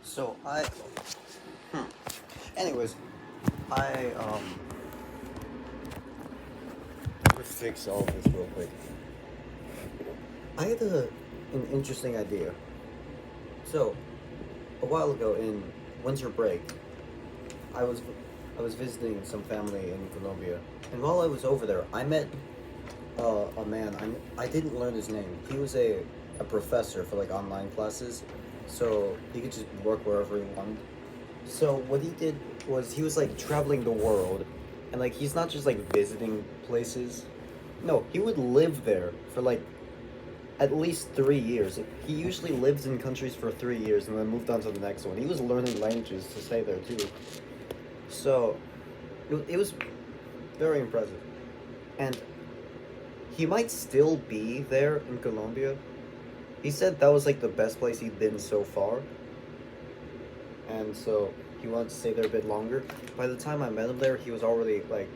So I, hmm. Anyways, I let's fix all of this real quick. I had an interesting idea. So a while ago in winter break, I was I was visiting some family in Colombia, and while I was over there, I met a man. I didn't learn his name. He was a professor for like online classes, so he could just work wherever he wanted. So what he did was he was like traveling the world, and like he's not just like visiting places. No, he would live there for like at least 3 years. He usually lives in countries for 3 years and then moved on to the next one. He was learning languages to stay there too. So it was very impressive, and he might still be there in Colombia. He said that was like the best place he'd been so far, and so he wanted to stay there a bit longer. By the time I met him there, he was already like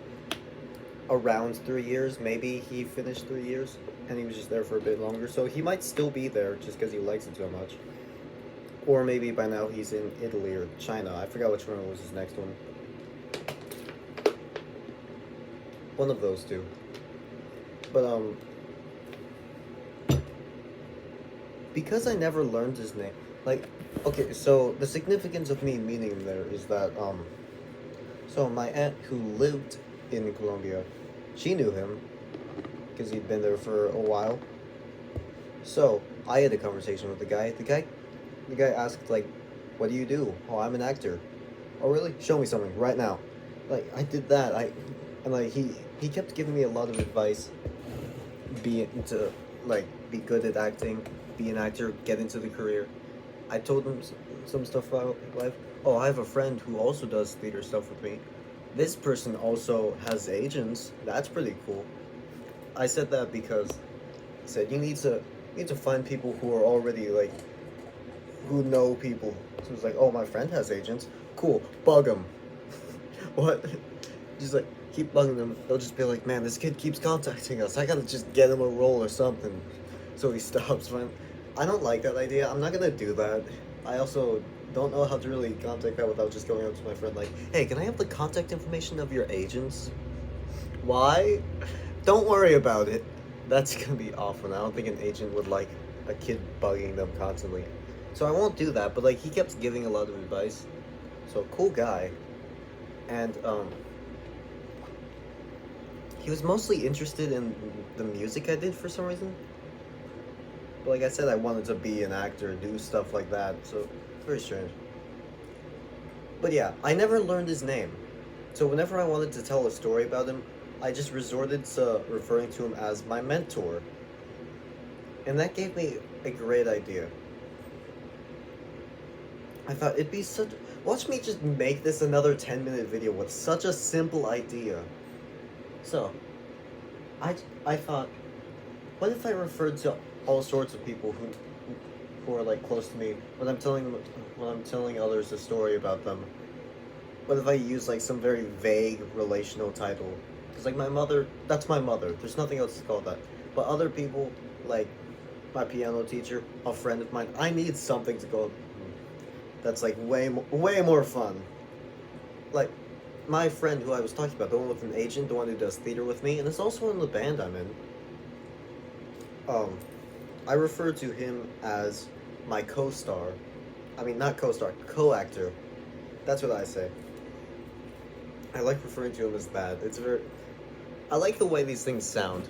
around 3 years. Maybe he finished 3 years, and he was just there for a bit longer. So he might still be there just because he likes it so much. Or maybe by now he's in Italy or China. I forgot which one was his next one. One of those two. But because I never learned his name, like, okay, so the significance of me meeting him there is that so my aunt who lived in Colombia, she knew him because he'd been there for a while. So I had a conversation with the guy. The guy asked like, "What do you do?" "Oh, I'm an actor." "Oh, really? Show me something right now." Like I did that. And like he kept giving me a lot of advice. Be good at acting, be an actor, get into the career. I told him some stuff about life. Oh, I have a friend who also does theater stuff with me. This person also has agents. That's pretty cool. I said that because I said you need to find people who are already like who know people. So it's like, oh, my friend has agents. Cool, bug them. What? Just like keep bugging them. They'll just be like, man, this kid keeps contacting us. I gotta just get him a role or something, so he stops. Man, I don't like that idea. I'm not gonna do that. I also don't know how to really contact that without just going up to my friend like, hey, can I have the contact information of your agents? Why? Don't worry about it. That's gonna be awful. I don't think an agent would like a kid bugging them constantly. So I won't do that, but like he kept giving a lot of advice. So cool guy. And he was mostly interested in the music I did for some reason. But like I said, I wanted to be an actor, do stuff like that, so very strange. But yeah, I never learned his name. So whenever I wanted to tell a story about him, I just resorted to referring to him as my mentor. And that gave me a great idea. I thought it'd be such. Watch me just make this another 10-minute video with such a simple idea. So, I thought, what if I referred to all sorts of people who are like close to me when I'm telling others a story about them? What if I use like some very vague relational title? Because like my mother, that's my mother. There's nothing else to call that. But other people, like my piano teacher, a friend of mine, I need something to go. That's like way more fun. Like my friend who I was talking about, the one with an agent, the one who does theater with me, and it's also in the band I'm in. Um, I refer to him as my co-star. I mean, not co-star, co-actor. That's what I say. I like referring to him as that. It's very. I like the way these things sound.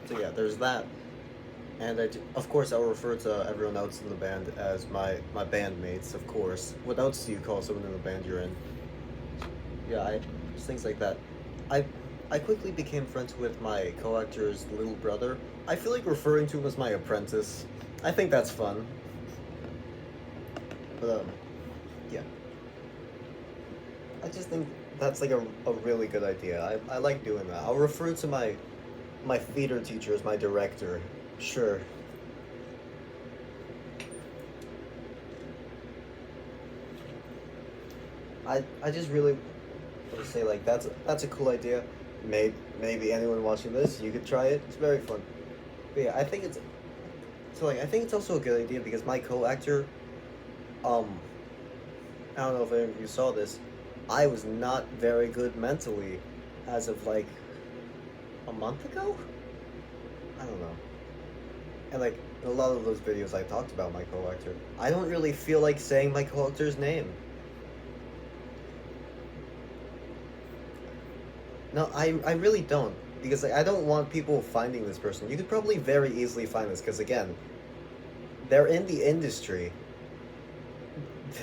So yeah, there's that. And of course, I'll refer to everyone else in the band as my bandmates, of course. What else do you call someone in the band you're in? Yeah, just things like that. I I quickly became friends with my co-actor's little brother. I feel like referring to him as my apprentice. I think that's fun. But yeah. I just think that's like a really good idea. I like doing that. I'll refer to my theater teacher as my director. Sure. I just really want to say like that's a cool idea. Maybe anyone watching this, you could try it. It's very fun. But yeah, I think it's So like I think it's also a good idea because my co-actor, um, I don't know if any of you saw this, I was not very good mentally as of like a month ago. I don't know. And like in a lot of those videos I talked about my co-actor, I don't really feel like saying my co-actor's name. No, I really don't. Because like, I don't want people finding this person. You could probably very easily find this, because again, they're in the industry.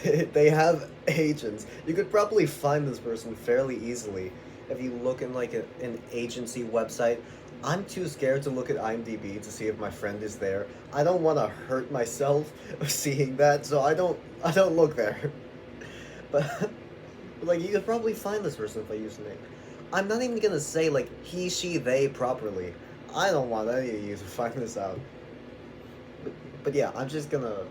They have agents. You could probably find this person fairly easily if you look in like an agency website. I'm too scared to look at IMDb to see if my friend is there. I don't want to hurt myself seeing that, so I don't look there. But like you could probably find this person if I use the name. I'm not even gonna say like he, she, they properly. I don't want any of you to find this out. But yeah, I'm just gonna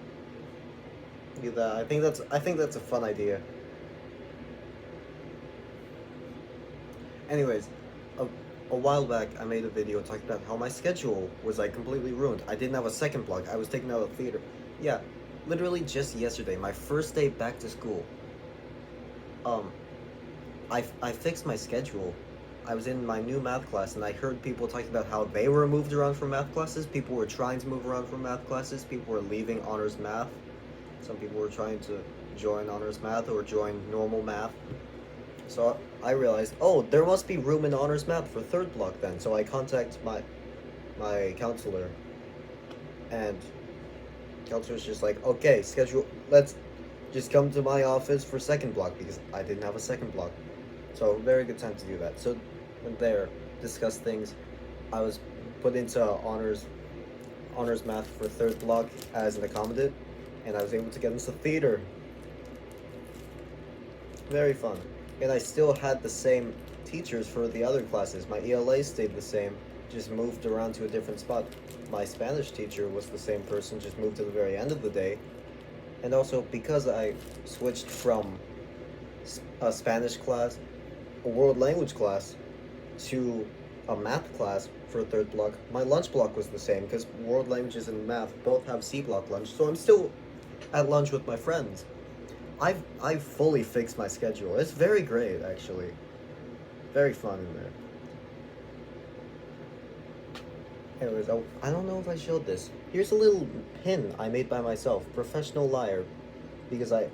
do that. I think that's a fun idea. Anyways, a while back I made a video talking about how my schedule was like completely ruined. I didn't have a second block. I was taken out of theater. Yeah, literally just yesterday, my first day back to school. Um, I fixed my schedule. I was in my new math class and I heard people talking about how they were moved around from math classes. People were trying to move around from math classes. People were leaving honors math. Some people were trying to join honors math or join normal math. So I realized, oh, there must be room in honors math for third block then. So I contact my counselor, and counselor's just like, okay, schedule. Let's just come to my office for second block because I didn't have a second block. So very good time to do that. So went there, discussed things. I was put into honors math for third block as an accommodate, and I was able to get into theater. Very fun. And I still had the same teachers for the other classes. My ELA stayed the same, just moved around to a different spot. My Spanish teacher was the same person, just moved to the very end of the day. And also, because I switched from a Spanish class, a world language class, to a math class for a third block, my lunch block was the same, because world languages and math both have C block lunch, so I'm still at lunch with my friends. I've fully fixed my schedule. It's very great, actually. Very fun in there. Anyways, I don't know if I showed this. Here's a little pin I made by myself. Professional liar. Because a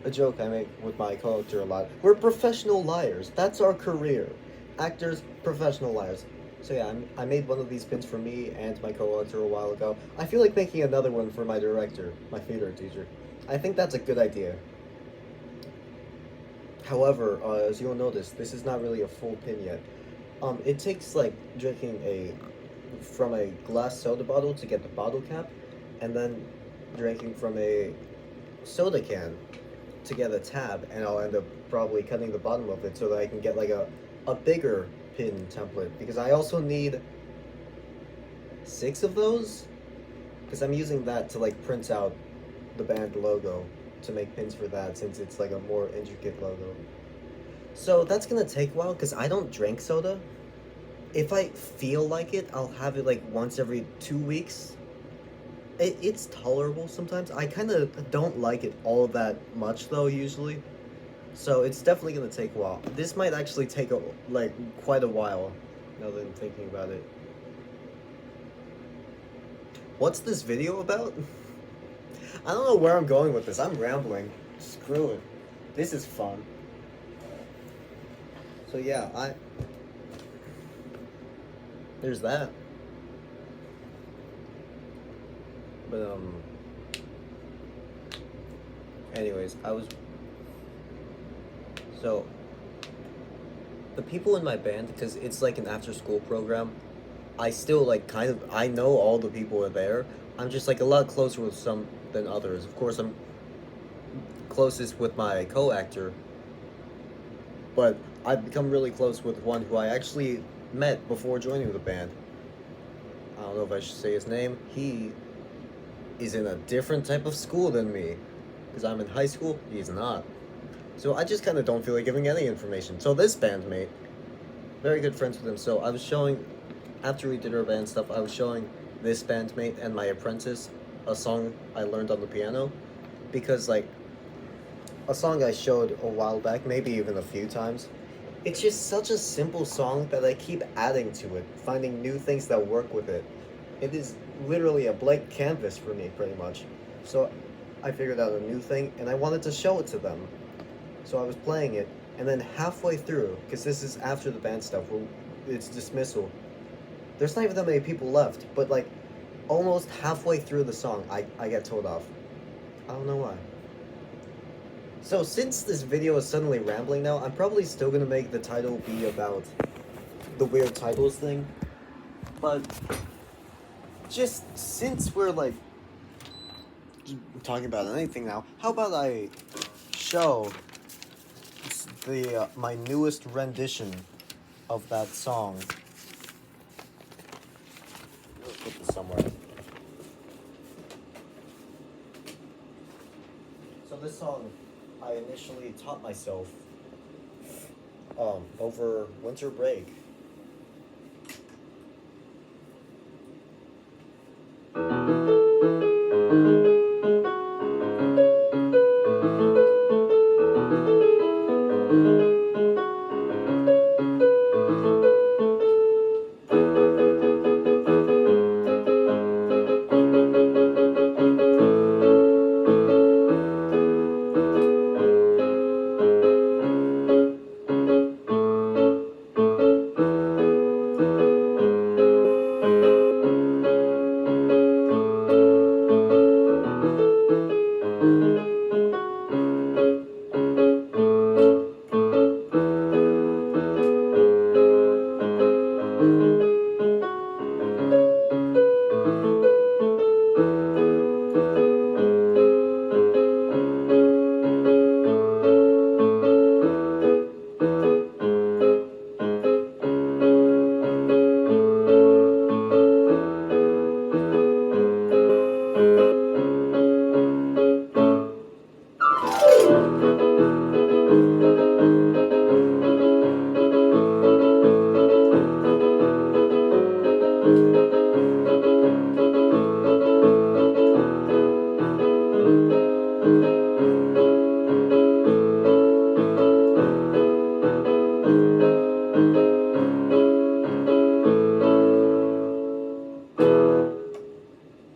joke I make with my co-actor a lot. We're professional liars. That's our career. Actors, professional liars. So yeah, I made one of these pins for me and my co-actor a while ago. I feel like making another one for my director, my theater teacher. I think that's a good idea. However, as you'll notice, this is not really a full pin yet. It takes like drinking from a glass soda bottle to get the bottle cap, and then drinking from a soda can to get a tab, and I'll end up probably cutting the bottom of it so that I can get like a bigger pin template, because I also need 6 of those, because I'm using that to like print out the band logo to make pins for that, since it's like a more intricate logo. So that's gonna take a while because I don't drink soda. If I feel like it, I'll have it like once every 2 weeks. It's tolerable sometimes. I kind of don't like it all that much though, usually. So it's definitely gonna take a while. This might actually take like quite a while, now that I'm thinking about it. What's this video about? I don't know where I'm going with this. I'm rambling. Screw it. This is fun. So yeah, there's that. But anyways, so the people in my band, because it's like an after school program, I still like I know all the people are there. I'm just like a lot closer with some than others. Of course, I'm closest with my co-actor, but I've become really close with one who I actually met before joining the band. I don't know if I should say his name. He is in a different type of school than me, because I'm in high school, he's not. So I just kind of don't feel like giving any information. So this bandmate, very good friends with him. So I was showing, after we did our band stuff, I was showing this bandmate and my apprentice a song I learned on the piano, because like a song I showed a while back, maybe even a few times. It's just such a simple song that I keep adding to it, finding new things that work with it. It is literally a blank canvas for me, pretty much. So I figured out a new thing, and I wanted to show it to them. So I was playing it, and then halfway through, because this is after the band stuff, where it's dismissal, there's not even that many people left, but like almost halfway through the song, I get told off. I don't know why. So since this video is suddenly rambling now, I'm probably still gonna make the title be about the weird titles thing. But just since we're like talking about anything now, how about I show the my newest rendition of that song. Let's put this somewhere. So this song I initially taught myself over winter break.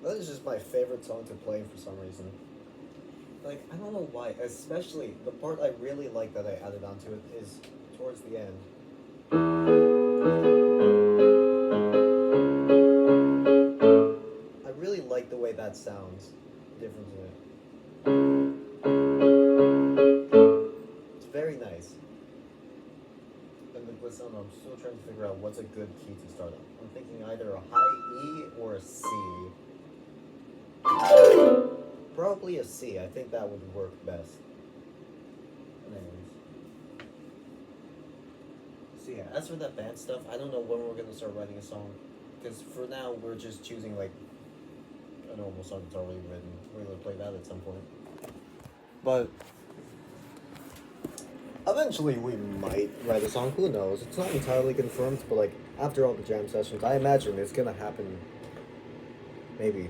That is just my favorite song to play for some reason. Like, I don't know why, especially the part I really like that I added onto it is towards the end. I really like the way that sounds, different to it. It's very nice. And listen, I'm still trying to figure out what's a good key to start on. I'm thinking either a high E or a C. Probably a C. I think that would work best. Anyways. So yeah, as for that band stuff, I don't know when we're gonna start writing a song. Because for now, we're just choosing like a normal song that's already written. We're gonna play that at some point. But eventually we might write a song, who knows? It's not entirely confirmed, but like after all the jam sessions, I imagine it's gonna happen maybe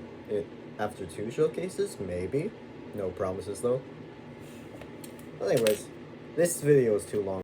after 2 showcases, maybe. No promises though. But anyways, this video is too long.